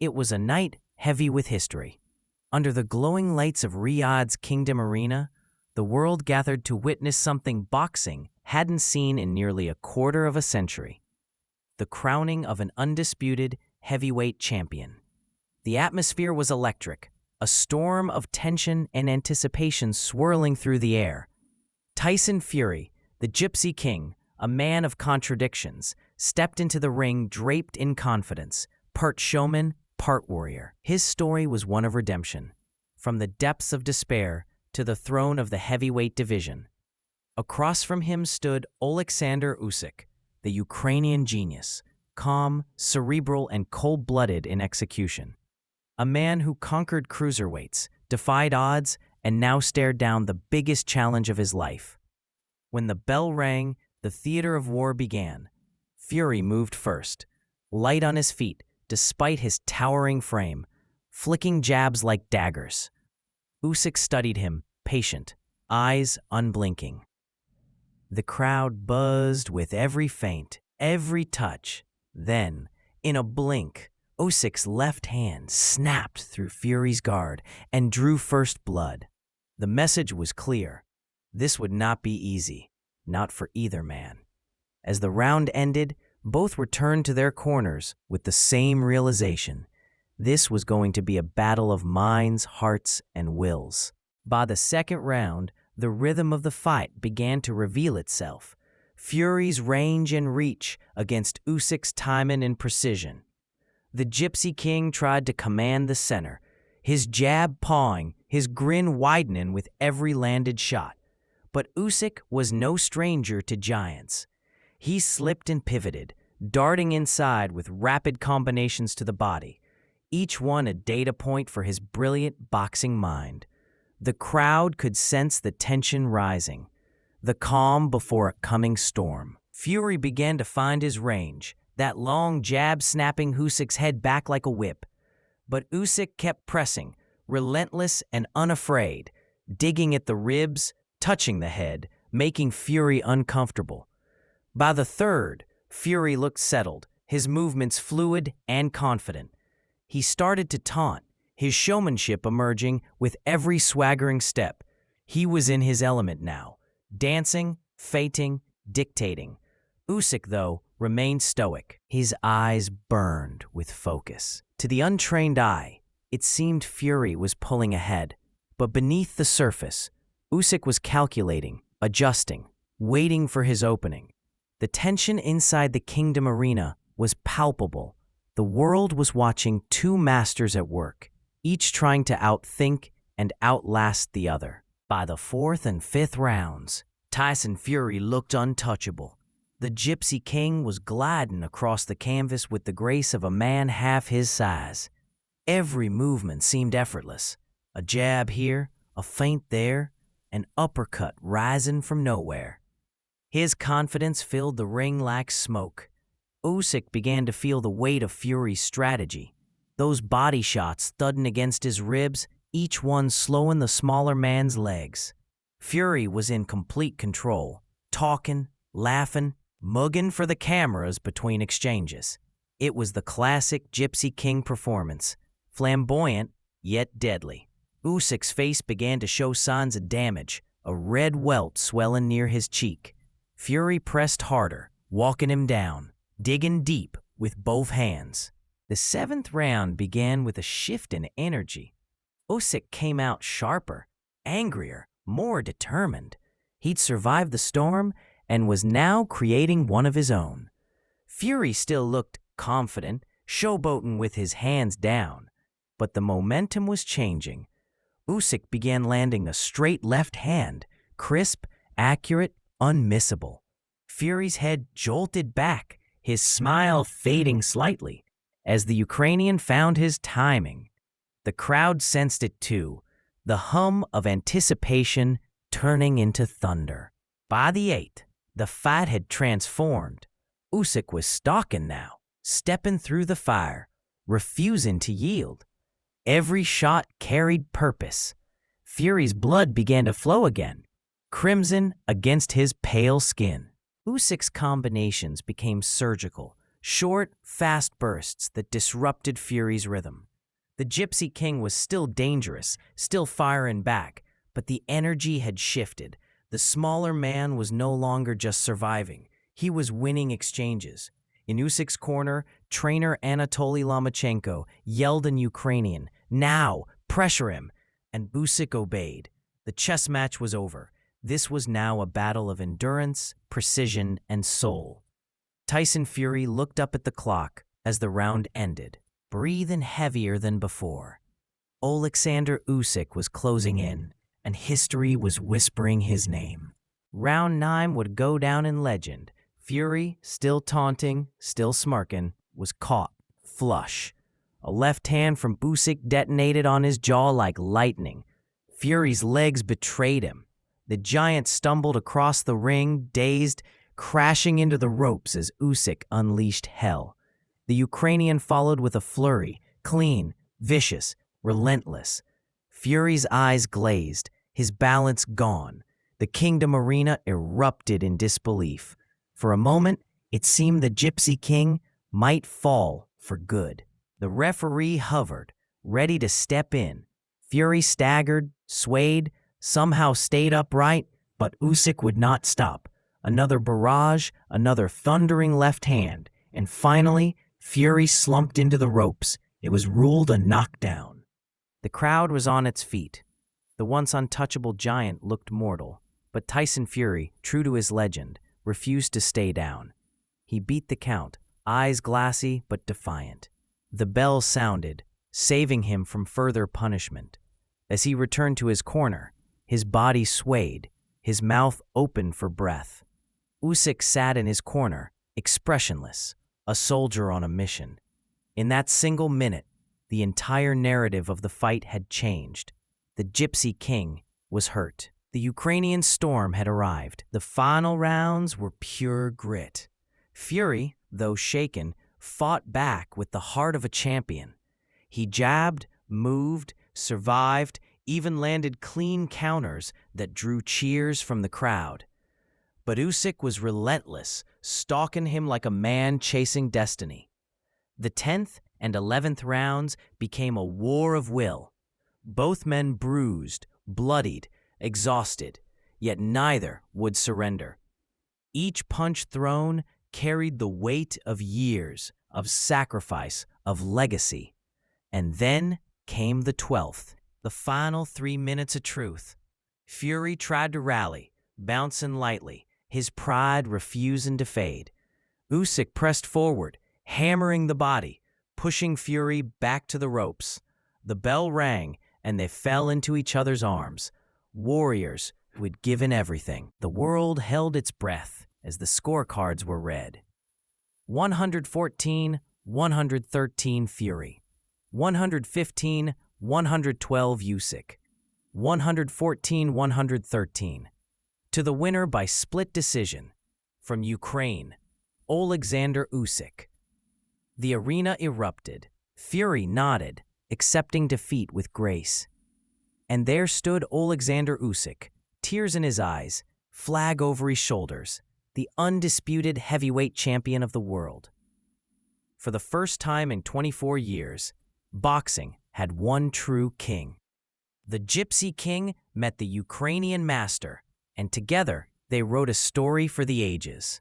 It was a night heavy with history. Under the glowing lights of Riyadh's Kingdom Arena, the world gathered to witness something boxing hadn't seen in nearly a quarter of a century: the crowning of an undisputed heavyweight champion. The atmosphere was electric, a storm of tension and anticipation swirling through the air. Tyson Fury, the Gypsy King, a man of contradictions, stepped into the ring draped in confidence, part showman, part warrior. His story was one of redemption, from the depths of despair to the throne of the heavyweight division. Across from him stood Oleksandr Usyk, the Ukrainian genius, calm, cerebral, and cold-blooded in execution. A man who conquered cruiserweights, defied odds, and now stared down the biggest challenge of his life. When the bell rang, the theater of war began. Fury moved first, light on his feet despite his towering frame, flicking jabs like daggers. Usyk studied him, patient, eyes unblinking. The crowd buzzed with every feint, every touch. Then, in a blink, Usyk's left hand snapped through Fury's guard and drew first blood. The message was clear. This would not be easy, not for either man. As the round ended, both returned to their corners with the same realization. This was going to be a battle of minds, hearts, and wills. By the second round, the rhythm of the fight began to reveal itself. Fury's range and reach against Usyk's timing and precision. The Gypsy King tried to command the center, his jab pawing, his grin widening with every landed shot. But Usyk was no stranger to giants. He slipped and pivoted, darting inside with rapid combinations to the body, each one a data point for his brilliant boxing mind. The crowd could sense the tension rising, the calm before a coming storm. Fury began to find his range, that long jab snapping Usyk's head back like a whip. But Usyk kept pressing, relentless and unafraid, digging at the ribs, touching the head, making Fury uncomfortable. By the third, Fury looked settled, his movements fluid and confident. He started to taunt, his showmanship emerging with every swaggering step. He was in his element now, dancing, feinting, dictating. Usyk, though, remained stoic. His eyes burned with focus. To the untrained eye, it seemed Fury was pulling ahead. But beneath the surface, Usyk was calculating, adjusting, waiting for his opening. The tension inside the Kingdom Arena was palpable. The world was watching two masters at work, each trying to outthink and outlast the other. By the fourth and fifth rounds, Tyson Fury looked untouchable. The Gypsy King was gliding across the canvas with the grace of a man half his size. Every movement seemed effortless. A jab here, a feint there, an uppercut rising from nowhere. His confidence filled the ring like smoke. Usyk began to feel the weight of Fury's strategy. Those body shots thudding against his ribs, each one slowing the smaller man's legs. Fury was in complete control, talking, laughing, mugging for the cameras between exchanges. It was the classic Gypsy King performance, flamboyant yet deadly. Usyk's face began to show signs of damage, a red welt swelling near his cheek. Fury pressed harder, walking him down, digging deep with both hands. The seventh round began with a shift in energy. Usyk came out sharper, angrier, more determined. He'd survived the storm and was now creating one of his own. Fury still looked confident, showboating with his hands down. But the momentum was changing. Usyk began landing a straight left hand, crisp, accurate, unmissable. Fury's head jolted back, his smile fading slightly, as the Ukrainian found his timing. The crowd sensed it too, the hum of anticipation turning into thunder. By the eighth, the fight had transformed. Usyk was stalking now, stepping through the fire, refusing to yield. Every shot carried purpose. Fury's blood began to flow again, crimson against his pale skin. Usyk's combinations became surgical, short, fast bursts that disrupted Fury's rhythm. The Gypsy King was still dangerous, still firing back, but the energy had shifted. The smaller man was no longer just surviving. He was winning exchanges. In Usyk's corner, trainer Anatoly Lomachenko yelled in Ukrainian, "Now, pressure him!" And Usyk obeyed. The chess match was over. This was now a battle of endurance, precision, and soul. Tyson Fury looked up at the clock as the round ended, breathing heavier than before. Oleksandr Usyk was closing in, and history was whispering his name. Round 9 would go down in legend. Fury, still taunting, still smirking, was caught flush. A left hand from Usyk detonated on his jaw like lightning. Fury's legs betrayed him. The giant stumbled across the ring, dazed, crashing into the ropes as Usyk unleashed hell. The Ukrainian followed with a flurry, clean, vicious, relentless. Fury's eyes glazed, his balance gone. The Kingdom Arena erupted in disbelief. For a moment, it seemed the Gypsy King might fall for good. The referee hovered, ready to step in. Fury staggered, swayed, somehow stayed upright, but Usyk would not stop. Another barrage, another thundering left hand, and finally, Fury slumped into the ropes. It was ruled a knockdown. The crowd was on its feet. The once untouchable giant looked mortal, but Tyson Fury, true to his legend, refused to stay down. He beat the count, eyes glassy but defiant. The bell sounded, saving him from further punishment. As he returned to his corner, his body swayed, his mouth open for breath. Usyk sat in his corner, expressionless, a soldier on a mission. In that single minute, the entire narrative of the fight had changed. The Gypsy King was hurt. The Ukrainian storm had arrived. The final rounds were pure grit. Fury, though shaken, fought back with the heart of a champion. He jabbed, moved, survived, even landed clean counters that drew cheers from the crowd. But Usyk was relentless, stalking him like a man chasing destiny. The 10th and 11th rounds became a war of will. Both men bruised, bloodied, exhausted, yet neither would surrender. Each punch thrown carried the weight of years, of sacrifice, of legacy. And then came the 12th, the final 3 minutes of truth. Fury tried to rally, bouncing lightly, his pride refusing to fade. Usyk pressed forward, hammering the body, pushing Fury back to the ropes. The bell rang, and they fell into each other's arms. Warriors who had given everything. The world held its breath as the scorecards were read. 114-113 Fury. 115-112 Usyk. 114-113. To the winner by split decision, from Ukraine, Oleksandr Usyk. The arena erupted. Fury nodded, accepting defeat with grace. And there stood Oleksandr Usyk, tears in his eyes, flag over his shoulders, the undisputed heavyweight champion of the world. For the first time in 24 years, boxing had one true king. The Gypsy King met the Ukrainian master, and together they wrote a story for the ages.